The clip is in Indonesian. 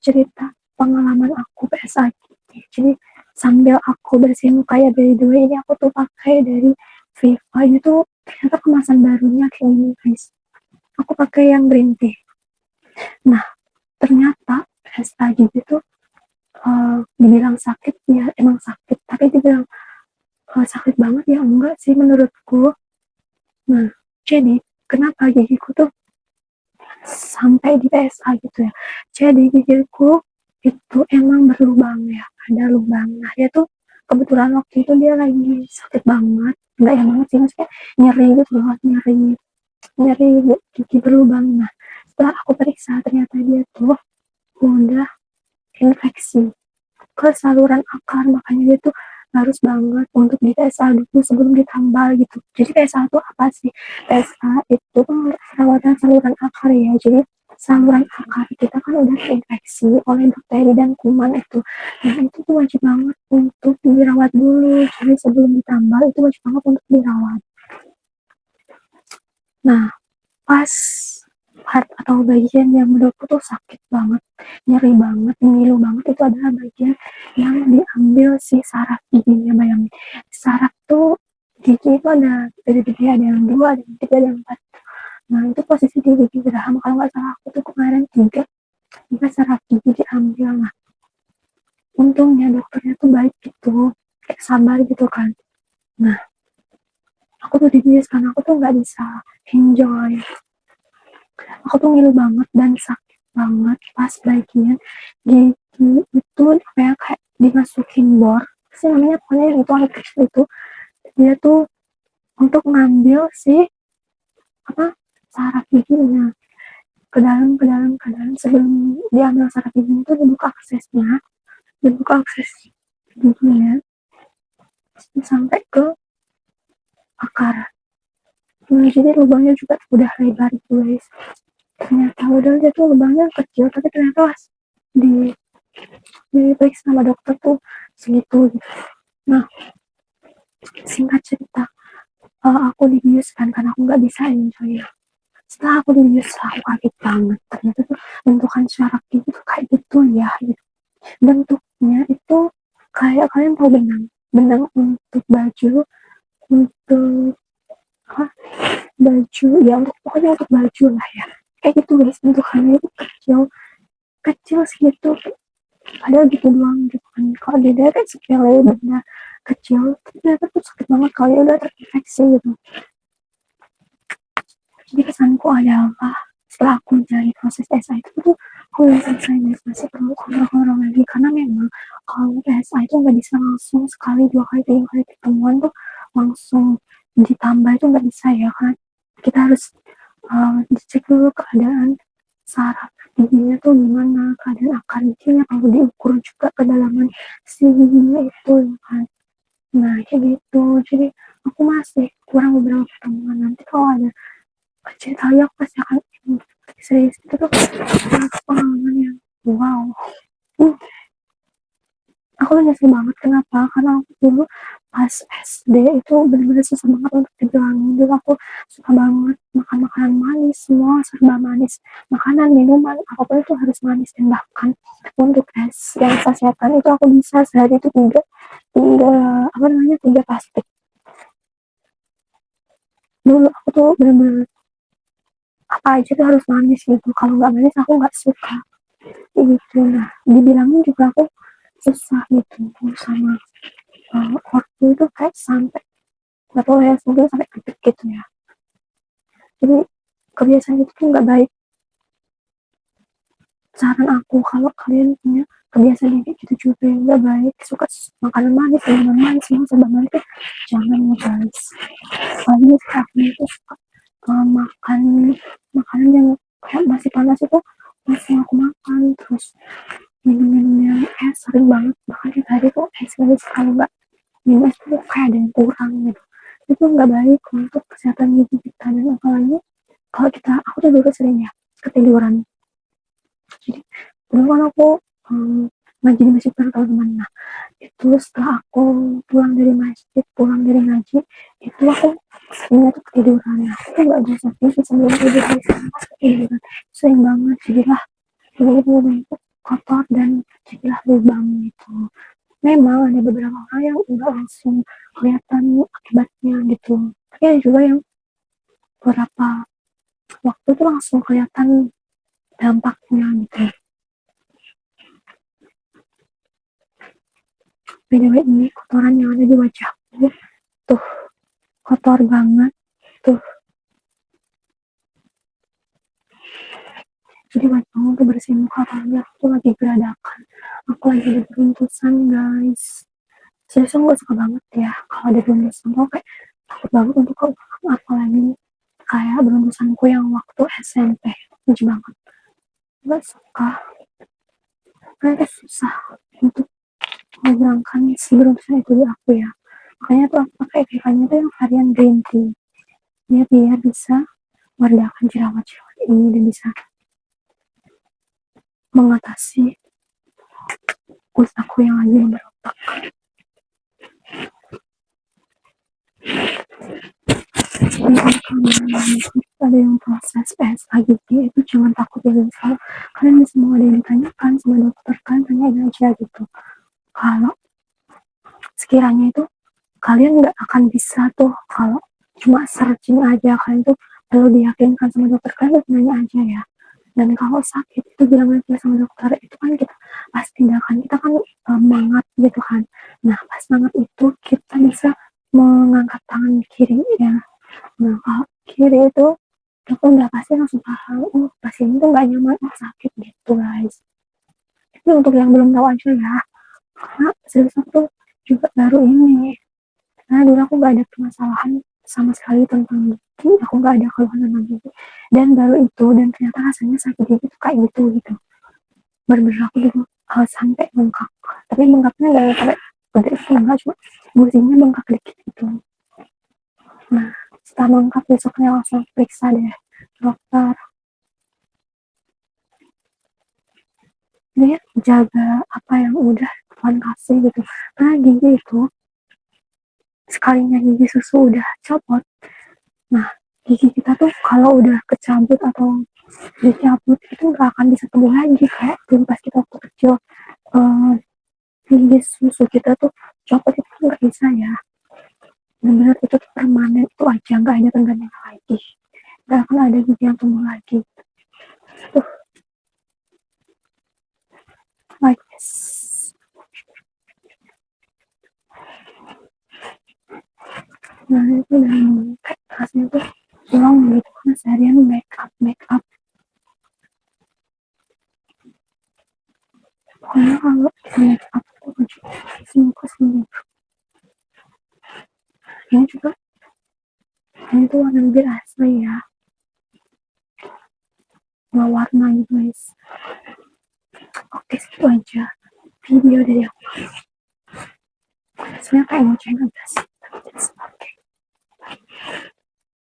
cerita pengalaman aku PSA gigi. Jadi sambil aku bersihin muka ya, by the way ini aku tuh pakai dari Viva. Ini tuh ternyata kemasan barunya kayak gini guys. Aku pakai yang green tea. Nah ternyata PSA gigi tuh dibilang sakit ya emang sakit, tapi dibilang sakit banget ya enggak sih menurutku. Nah jadi kenapa gigiku tuh sampai di PSA gitu ya, jadi gigiku itu emang berlubang ya, ada lubang. Nah dia tuh kebetulan waktu itu dia lagi sakit banget, enggak yang banget sih, maksudnya nyeri gitu loh, nyeri nyeri gigi berlubang. Nah setelah aku periksa ternyata dia tuh udah infeksi ke saluran akar, makanya dia tuh harus banget untuk di PSA dulu sebelum ditambal gitu. Jadi PSA itu apa sih? PSA itu perawatan saluran akar ya. Jadi saluran akar kita kan udah terinfeksi oleh bakteri dan kuman itu. Nah itu tuh wajib banget untuk dirawat dulu. Jadi sebelum ditambal itu wajib banget untuk dirawat. Nah pas part atau bagian yang menurutku tuh sakit banget, nyeri banget, ngilu banget, itu adalah bagian yang diambil si saraf giginya. Bayangin, saraf tuh gigi itu ada gigi, ada yang 2, ada yang 3, ada yang 4. Nah itu posisi di gigi geraham kalau nggak salah aku tuh kemarin 3 saraf gigi diambil. Nah untungnya dokternya tuh baik gitu, kayak sabar gitu kan. Nah aku tuh dibius karena aku tuh nggak bisa enjoy, aku tuh ngilu banget dan sakit banget pas bagian gigi itu kayak dimasukin bor sih namanya, pokoknya yang itu alat kecil itu, dia tuh untuk ngambil si apa saraf giginya ke dalam sebelum diambil saraf gigi itu dibuka akses giginya sampai ke akar. Nah, jadi lubangnya juga udah lebar gitu guys. Ternyata udah dia tuh lubangnya kecil, tapi ternyata di diperiksa sama dokter tuh segitu gitu. Nah singkat cerita, aku dibius kan karena aku nggak bisa enjoy. Setelah aku dibius aku kaget banget, ternyata tuh bentukan syaraf gigi tuh kayak gitu ya gitu. Bentuknya itu kayak kalian tahu benang benang untuk baju, untuk apa, baju ya, untuk pokoknya untuk baju lah ya, kayak gitu guys. Bentukannya itu kecil kecil segitu, padahal gitu doang gitu kan. Kalau dia kayak sepele benda kecil, ternyata tuh sakit banget kalau udah terinfeksi gitu. Jadi kesanku adalah setelah aku mencari proses PSA itu tuh aku udah selesai, masih perlu kontrol lagi karena memang kalau PSA itu nggak bisa langsung sekali 2 kali 3 kali ketemuan tuh langsung ditambah, itu nggak bisa ya kan. Kita harus dicek dulu keadaan saraf giginya tuh gimana, keadaan akar giginya, kalau diukur juga kedalaman si giginya itu ya kan. Nah kayak gitu, jadi aku masih kurang beberapa pertemuan. Nanti kalau ada cerita lagi aku pasti akan serius. Itu tuh pengalaman yang wow. Aku tuh nyesel banget, kenapa, karena aku dulu pas SD itu bener-bener susah banget untuk dibilangin. Dulu aku suka banget makan makanan manis, semua serba manis, makanan minuman apapun itu harus manis. Dan bahkan untuk es yang sasetan itu aku bisa sehari itu tiga tiga apa namanya 3 plastik. Dulu aku tuh bener-bener apa aja tuh harus manis gitu, kalau nggak manis aku nggak suka gitu. Nah dibilangin juga aku susah gitu sama ortu itu, kayak sampai nggak tahu ya, mungkin sampai kritik gitu ya. Jadi kebiasaan itu tuh nggak baik. Saran aku kalau kalian punya kebiasaan kayak gitu juga yang nggak baik, suka makanan manis, minuman manis, semua serba manis, jangan ya guys. Soalnya aku itu suka makan makanan yang kayak masih panas itu masih aku makan, terus minum-minum yang sering banget, bahkan tiap hari tuh guys. Kalau nggak minum es tuh kayak ada yang kurang gitu. Itu nggak baik untuk kesehatan gigi kita. Dan apalagi kalau aku tuh dulu sering ya ketiduran. Jadi dulu kan aku ngaji di masjid bareng teman-teman. Nah itu setelah aku pulang dari masjid, pulang dari ngaji, itu aku seringnya tuh ketiduran. Nah aku tuh nggak bisa tidur sebelum tidur, hari sama ketiduran sering banget. Jadi lah itu kotor dan jadilah lubang gitu. Memang ada beberapa orang yang enggak langsung kelihatan akibatnya gitu, tapi ada juga yang beberapa waktu itu langsung kelihatan dampaknya gitu. Btw ini kotoran yang ada di wajahku tuh kotor banget tuh, jadi wajahku tuh bersih muka karena aku lagi beradakan, aku lagi ada beruntusan guys. Serius gue suka banget ya kalau ada beruntusan, gue kayak takut banget untuk keulang apalagi kayak beruntusanku yang waktu SMP, benci banget, gak suka karena susah untuk menghilangkan si beruntusan itu di aku ya. Makanya tuh aku pakai EPK-nya tuh yang varian green tea ya, biar bisa meredakan jerawat-jerawat ini dan bisa mengatasi kulit aku yang lagi berotak. Ada yang proses PSA gitu itu jangan takut ya guys, kalau kalian semua ada yang ditanyakan sama dokter kan tanya aja gitu. Kalau sekiranya itu kalian nggak akan bisa tuh kalau cuma searching aja, kalian tuh perlu diyakinkan sama dokter, kalian nanya aja ya. Dan kalau sakit itu bilang aja sama dokter, itu kan kita pas tindakan kita kan semangat gitu kan. Nah pas semangat itu kita bisa mengangkat tangan kiri ya. Nah kalau kiri itu aku udah pasti langsung paham, oh pasien itu nggak nyaman, oh sakit gitu guys. Tapi untuk yang belum tahu aja ya, karena serius aku juga baru ini, karena dulu aku nggak ada permasalahan sama sekali tentang gigi, aku nggak ada keluhan tentang gigi, dan baru itu dan ternyata rasanya sakit gigi tuh kayak gitu bener-bener aku gitu sampai bengkak, tapi bengkaknya nggak sampai gede sih, enggak, cuma gusinya bengkak dikit gitu. Nah setelah bengkak besoknya langsung periksa deh dokter, dia jaga apa yang udah Tuhan kasih gitu, karena gigi itu sekalinya gigi susu udah copot, nah gigi kita tuh kalau udah kecabut atau dicabut itu nggak akan bisa tumbuh lagi kayak dulu pas kita waktu kecil. Gigi susu kita tuh copot itu nggak bisa ya, benar-benar itu tuh permanen, itu aja nggak ada tenggannya lagi, nggak akan ada gigi yang tumbuh lagi tuh like this. Nah itu dari kayak rasanya tuh long gitu karena seharian make up. Pokoknya kalau kita make up tuh muka sembuh. Ini juga ini tuh warna bibir asli ya, nggak warna gitu guys. Oke segitu aja video dari aku, sebenarnya kayak mau cengeng sih.